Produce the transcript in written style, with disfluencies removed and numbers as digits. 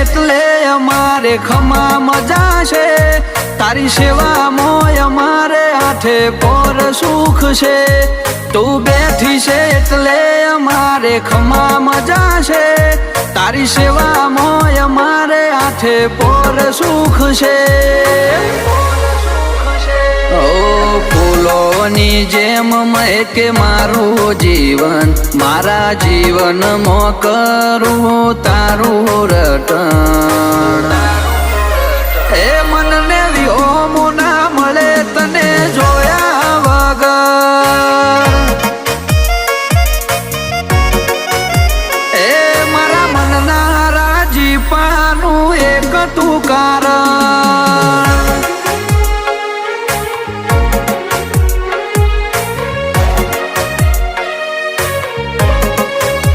એટલે અમારે ખમા મજા છે તારી સેવા મોય અમારે આઠે પોર સુખ છે તું બેઠી છે એટલે અમારે ખમા મજા છે તારી સેવા મોય અમારે આઠે પોર સુખ છે ઓ ફૂલોની જેમ મહેકે મારું જીવન મારા જીવનમાં કરું તારું રટણ એ મનને વ્યોમો ના મળે તને જોયા વગર એ મારા મનના રાજીપાનું એક તું કારણ